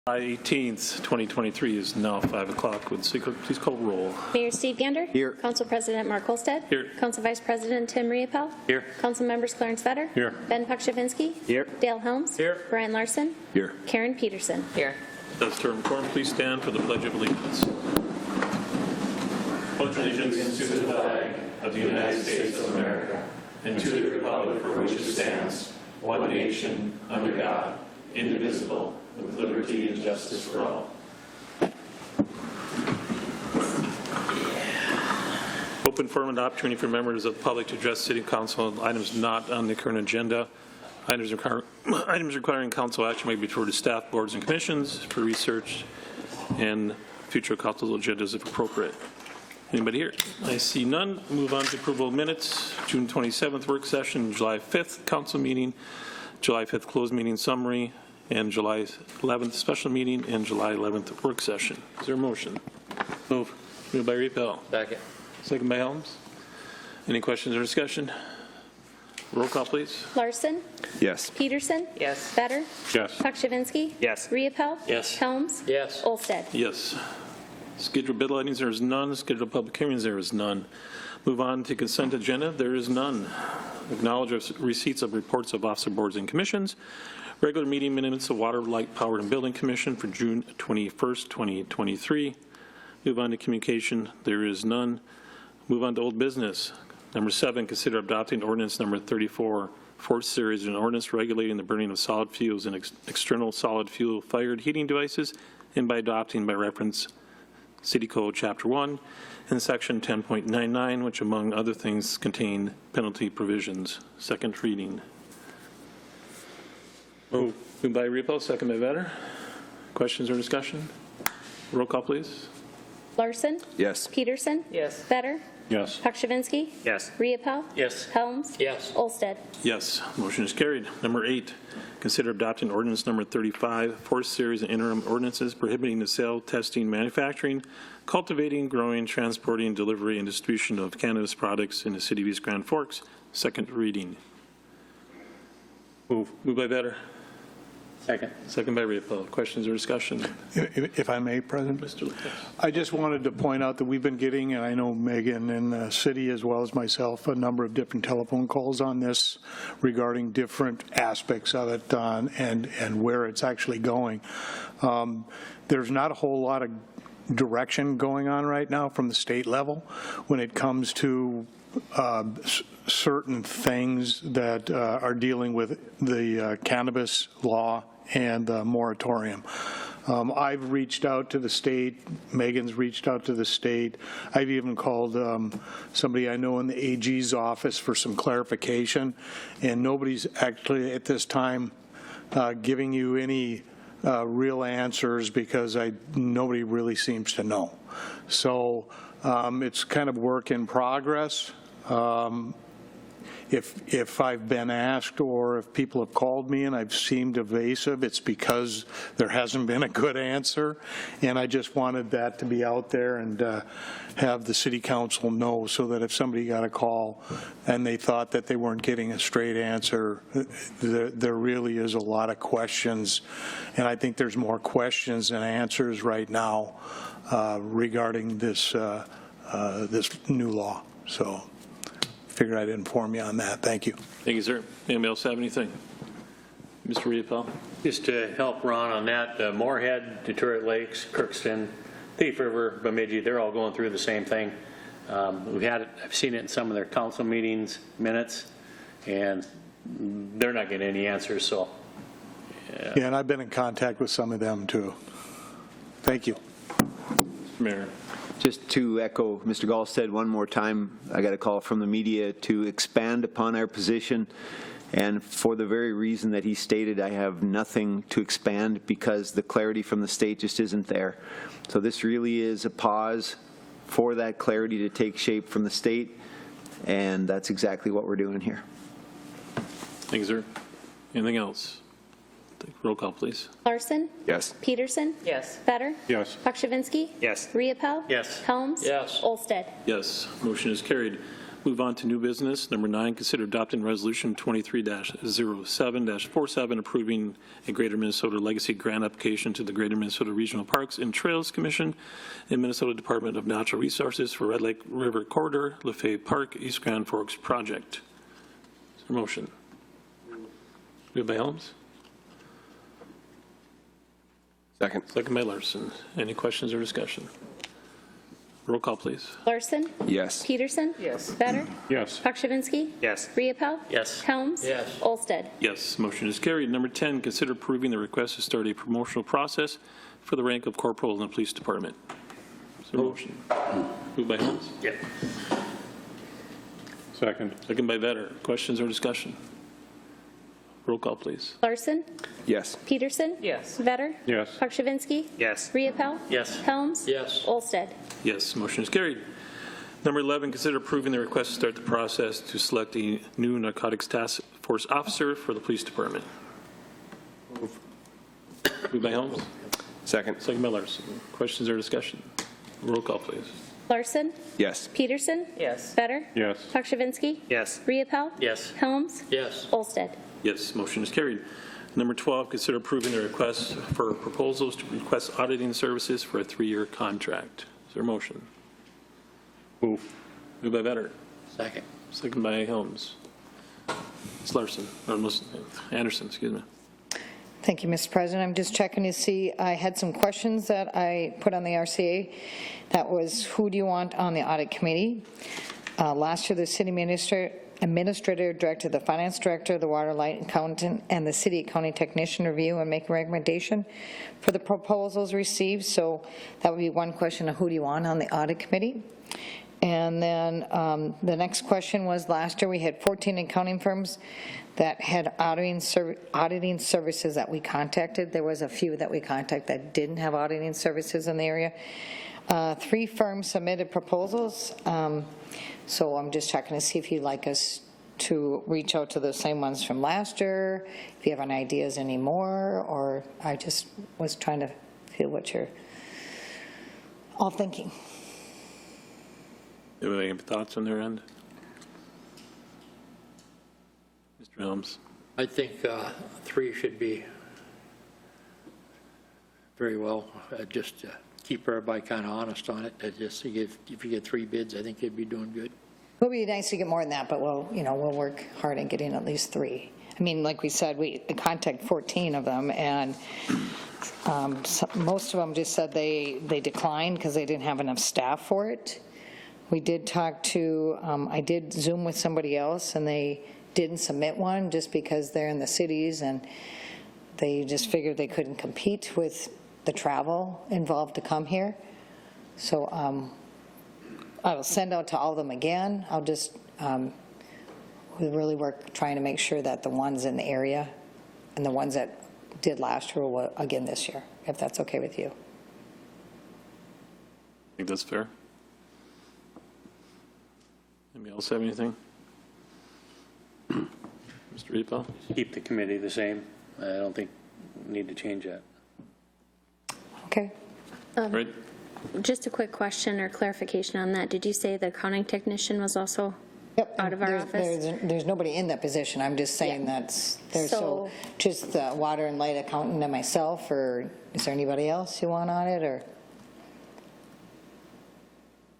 July 18th, 2023 is now 5 o'clock. Would City Clerk please call roll? Mayor Steve Gander. Here. Council President Mark Olstead. Here. Council Vice President Tim Riepel. Here. Council Members Clarence Vetter. Here. Ben Pukshavinsky. Here. Dale Helms. Here. Brian Larson. Here. Karen Peterson. Here. Does term quorum please stand for the Pledge of Allegiance? Pledge allegiance to the flag of the United States of America and to the republic for which it stands, one nation, under God, indivisible, with liberty and justice for all. Open forum and opportunity for members of the public to address City Council on items not on the current agenda. Items requiring council action may be referred to staff, boards, and commissions for research and future council agendas if appropriate. Anybody here? I see none. Move on to approval of minutes. June 27th work session, July 5th council meeting, July 5th closed meeting summary, and July 11th special meeting, and July 11th work session. Is there a motion? Move. Moved by Riepel. Second. Second by Helms. Any questions or discussion? Roll call, please. Larson. Yes. Peterson. Yes. Vetter. Yes. Pukshavinsky. Yes. Riepel. Yes. Helms. Yes. Olstead. Yes. Scheduled bid lightings, there is none. Scheduled public hearings, there is none. Move on to consent agenda, there is none. Acknowledge receipts of reports of officer boards and commissions. Regular meeting minutes of Water, Light, Power, and Building Commission for June 21st, 2023. Move on to communication, there is none. Move on to old business. Number 7, consider adopting ordinance number 34, 4th series, an ordinance regulating the burning of solid fuels and external solid fuel fired heating devices, and by adopting by reference City Code Chapter 1 and Section 10.99, which among other things contain penalty provisions. Second reading. Moved by Riepel, second by Vetter. Questions or discussion? Roll call, please. Larson. Yes. Peterson. Yes. Vetter. Yes. Pukshavinsky. Yes. Riepel. Yes. Helms. Yes. Olstead. Yes. Motion is carried. Number 8, consider adopting ordinance number 35, 4th series and interim ordinances prohibiting the sale, testing, manufacturing, cultivating, growing, transporting, delivery, and distribution of cannabis products in the city of East Grand Forks. Second reading. Moved by Vetter. Second. Second by Riepel. Questions or discussion? If I may, President? Mr. Lucas. I just wanted to point out that we've been getting, and I know Megan and the city as well as myself, a number of different telephone calls on this regarding different aspects of it and where it's actually going. There's not a whole lot of direction going on right now from the state level when it comes to certain things that are dealing with the cannabis law and the moratorium. I've reached out to the state. Megan's reached out to the state. I've even called somebody I know in the AG's office for some clarification, and nobody's actually at this time giving you any real answers because nobody really seems to know. So it's kind of work in progress. If I've been asked or if people have called me and I've seemed evasive, it's because there hasn't been a good answer. And I just wanted that to be out there and have the city council know so that if somebody got a call and they thought that they weren't getting a straight answer, there really is a lot of questions. And I think there's more questions than answers right now regarding this, this new law. So figured I'd inform you on that. Thank you. Thank you, sir. Anybody else have anything? Mr. Riepel. Just to help Ron on that, Moorhead, Detroit Lakes, Kirkston, Thief River, Bemidji, they're all going through the same thing. I've seen it in some of their council meetings minutes, and they're not getting any answers. So, Yeah, and I've been in contact with some of them too. Thank you. Mayor. Just to echo Mr. Gallstead one more time, I got a call from the media to expand upon our position. And for the very reason that he stated, I have nothing to expand because the clarity from the state just isn't there. So this really is a pause for that clarity to take shape from the state. And that's exactly what we're doing here. Thank you, sir. Anything else? Roll call, please. Larson. Yes. Peterson. Yes. Vetter. Yes. Pukshavinsky. Yes. Riepel. Yes. Helms. Yes. Olstead. Yes. Motion is carried. Move on to new business. Number 9, consider adopting Resolution 23-07-47, approving a Greater Minnesota Legacy Grant application to the Greater Minnesota Regional Parks and Trails Commission and Minnesota Department of Natural Resources for Red Lake River Corridor, Lefay Park, East Grand Forks project. Is there a motion? Moved by Helms. Second. Second by Larson. Any questions or discussion? Roll call, please. Larson? Yes. Peterson? Yes. Better? Yes. Pakshavinsky? Yes. Riepel? Yes. Helms? Yes. Olsted? Yes, motion is carried. Number 10, consider approving the request to start a promotional process for the rank of corporal in the police department. Is there a motion? Moved by Helms. Yep. Second. Second by Vetter. Questions or discussion? Roll call, please. Larson? Yes. Peterson? Yes. Vetter? Yes. Pakshavinsky? Yes. Riepel? Yes. Helms? Yes. Olsted? Yes, motion is carried. Number 11, consider approving the request to start the process to select a new narcotics task force officer for the police department. Moved by Helms. Second. Second by Larson. Questions or discussion? Roll call, please. Larson? Yes. Peterson? Yes. Vetter? Yes. Pakshavinsky? Yes. Riepel? Yes. Helms? Yes. Olsted? Yes, motion is carried. Number 12, consider approving the request for proposals to request auditing services for a 3-year contract. Is there a motion? Move. Moved by Vetter. Second. Second by Helms. Ms. Larson, or Ms. Anderson, excuse me. Thank you, Mr. President. I'm just checking to see, I had some questions that I put on the RCA. That was, who do you want on the audit committee? Last year, the city administrator directed the finance director, the water light accountant, and the city accounting technician review and make a recommendation for the proposals received. So that would be one question of who do you want on the audit committee? And then the next question was, last year we had 14 accounting firms that had auditing services that we contacted. There was a few that we contacted that didn't have auditing services in the area. 3 firms submitted proposals. So I'm just checking to see if you'd like us to reach out to the same ones from last year, if you have any ideas anymore, or I just was trying to feel what you're all thinking. Do you have any thoughts on their end? Mr. Helms? I think 3 should be very well. Just keep everybody kind of honest on it. Just if you get 3 bids, I think you'd be doing good. It would be nice to get more than that, but we'll work hard at getting at least 3. I mean, like we said, we contacted 14 of them, and most of them just said they declined because they didn't have enough staff for it. We did talk to, I did Zoom with somebody else, and they didn't submit one just because they're in the cities, and they just figured they couldn't compete with the travel involved to come here. So I will send out to all of them again. I'll just, we really work trying to make sure that the ones in the area and the ones that did last year will again this year, if that's okay with you. I think that's fair. Anybody else have anything? Mr. Riepel? Keep the committee the same. I don't think we need to change that. Okay. Right? Just a quick question or clarification on that. Did you say the accounting technician was also Yep. out of our office? There's nobody in that position. I'm just saying Yeah. there's so just the water and light accountant and myself, or is there anybody else you want on it, or?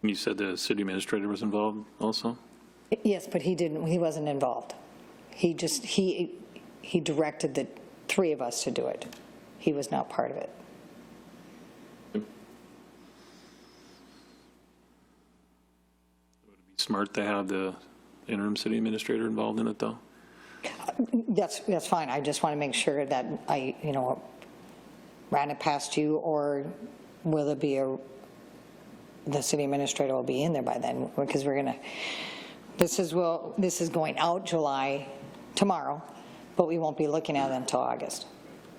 You said the city administrator was involved also? Yes, but he wasn't involved. He directed the 3 of us to do it. He was not part of it. Would it be smart to have the interim city administrator involved in it, though? That's fine. I just want to make sure that I, ran it past you, or will it be the city administrator will be in there by then, because we're going to, this is going out tomorrow, but we won't be looking at it until August.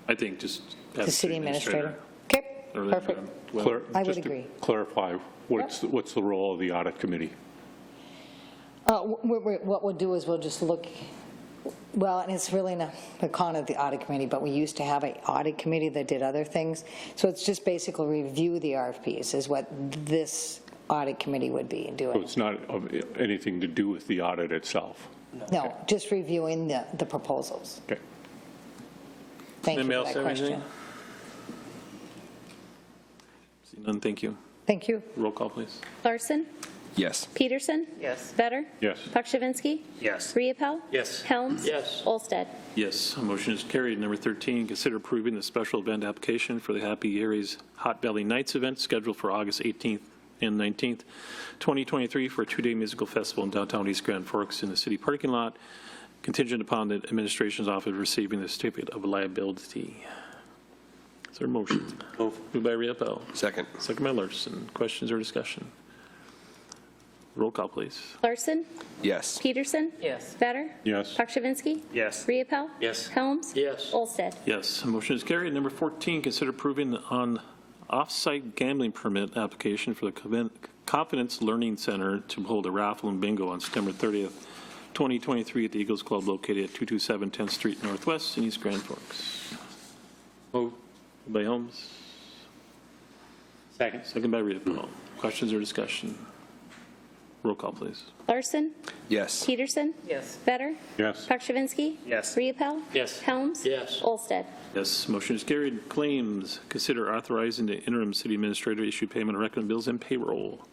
I think just have The city administrator. Okay, Or, perfect. well, I would Just to agree. clarify, what's the role of the audit committee? What we'll do is we'll just look, well, and it's really not the con of the audit committee, but we used to have an audit committee that did other things. So it's just basically review the RFPs is what this audit committee would be So doing. it's not of anything to do with the audit itself? No, just reviewing the proposals. Okay. Thank you Anybody for else that have anything? question. See none, thank you. Thank you. Roll call, please. Larson? Yes. Peterson? Yes. Vetter? Yes. Pakshavinsky? Yes. Riepel? Yes. Helms? Yes. Olsted? Yes, motion is carried. Number 13, consider approving the special event application for the Happy Aries Hot Valley Nights event scheduled for August 18th and 19th, 2023 for a two-day musical festival in downtown East Grand Forks in the city parking lot, contingent upon the administration's office receiving the certificate of liability. Is there a motion? Moved by Riepel. Second. Second by Larson. Questions or discussion? Roll call, please. Larson? Yes. Peterson? Yes. Vetter? Yes. Pakshavinsky? Yes. Riepel? Yes. Helms? Yes. Olsted? Yes, motion is carried. Number 14, consider approving on off-site gambling permit application for the Confidence Learning Center to hold a raffle and bingo on September 30th, 2023 at the Eagles Club located at 227 10th Street Northwest in East Grand Forks. Move. Moved by Holmes, Second. second by Riepel. Questions or discussion? Roll call, please. Larson? Yes. Peterson? Yes. Vetter? Yes. Pakshavinsky? Yes. Riepel? Yes. Helms? Yes. Olsted? Yes, motion is carried. Claims, consider authorizing the interim city administrator to issue payment of reckoning bills and payroll.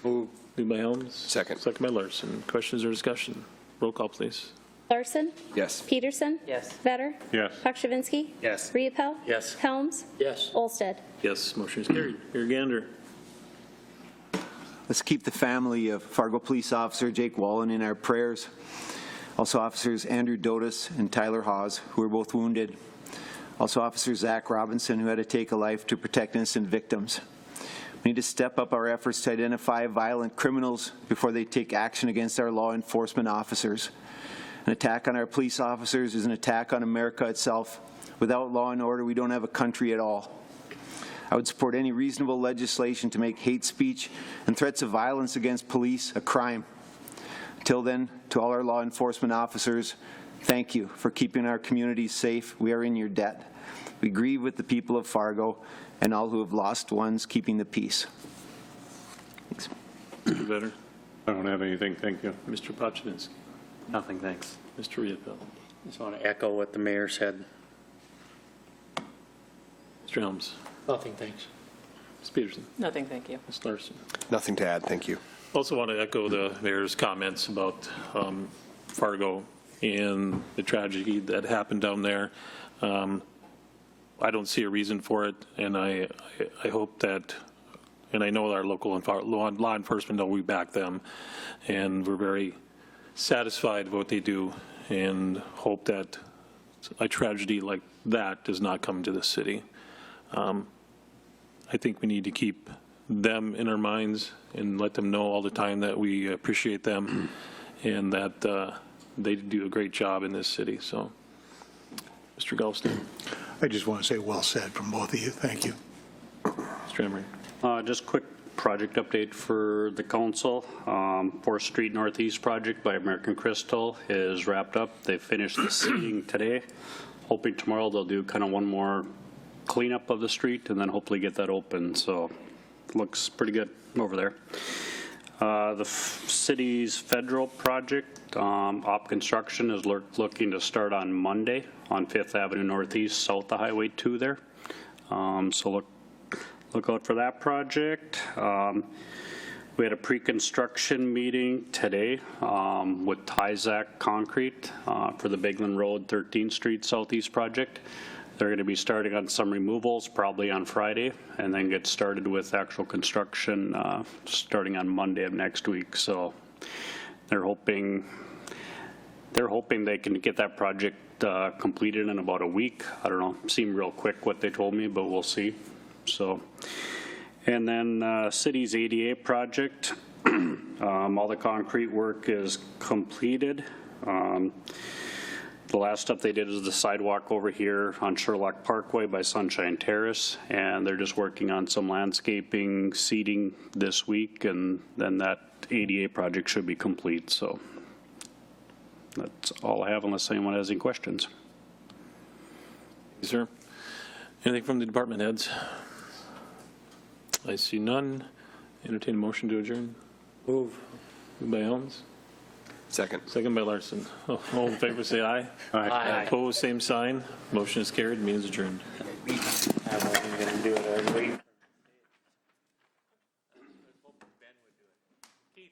Move. Moved by Helms. Second. Second by Larson. Questions or discussion? Roll call, please. Larson? Yes. Peterson? Yes. Vetter? Yes. Pakshavinsky? Yes. Riepel? Yes. Helms? Yes. Olsted? Yes, motion is carried. Mayor Gander. Let's keep the family of Fargo Police Officer Jake Wallen in our prayers. Also Officers Andrew Dotis and Tyler Hawes, who were both wounded. Also Officer Zach Robinson, who had to take a life to protect innocent victims. We need to step up our efforts to identify violent criminals before they take action against our law enforcement officers. An attack on our police officers is an attack on America itself. Without law and order, we don't have a country at all. I would support any reasonable legislation to make hate speech and threats of violence against police a crime. Until then, to all our law enforcement officers, thank you for keeping our communities safe. We are in your debt. We grieve with the people of Fargo and all who have lost ones keeping the peace. Thanks. Mr. Vetter. I don't have anything, thank you. Mr. Pakshavinsky. Nothing, thanks. Mr. Riepel. Just want to echo what the mayor said. Mr. Helms. Nothing, thanks. Ms. Peterson. Nothing, thank you. Ms. Larson. Nothing to add. Thank you. Also want to echo the mayor's comments about Fargo and the tragedy that happened down there. I don't see a reason for it, and I hope that, and I know our local law enforcement know we back them, and we're very satisfied with what they do, and hope that a tragedy like that does not come to the city. I think we need to keep them in our minds and let them know all the time that we appreciate them and that they do a great job in this city. So, Mr. Galston. I just want to say well said from both of you. Thank you. Mr. Emery. Just quick project update for the council. 4th Street Northeast project by American Crystal is wrapped up. They finished the seeding today. Hoping tomorrow they'll do kind of one more cleanup of the street and then hopefully get that open. So looks pretty good over there. The city's federal project, op construction is looking to start on Monday on 5th Avenue Northeast, south of Highway 2 there. So look out for that project. We had a pre-construction meeting today with Tyzac Concrete for the Bigland Road 13th Street Southeast project. They're going to be starting on some removals probably on Friday and then get started with actual construction starting on Monday of next week. So they're hoping they can get that project completed in about a week. I don't know, seemed real quick what they told me, but we'll see. So, and then city's ADA project, all the concrete work is completed. The last stuff they did is the sidewalk over here on Sherlock Parkway by Sunshine Terrace, and they're just working on some landscaping, seeding this week, and then that ADA project should be complete. So that's all I have unless anyone has any questions. Yes, sir. Anything from the department heads? I see none. Entertain a motion to adjourn. Move. Moved by Helms, Second. second by Larson. All in favor, say aye. Aye. Opposed, same sign. Motion is carried, means adjourned. I wasn't going to do it. I was waiting. Keith.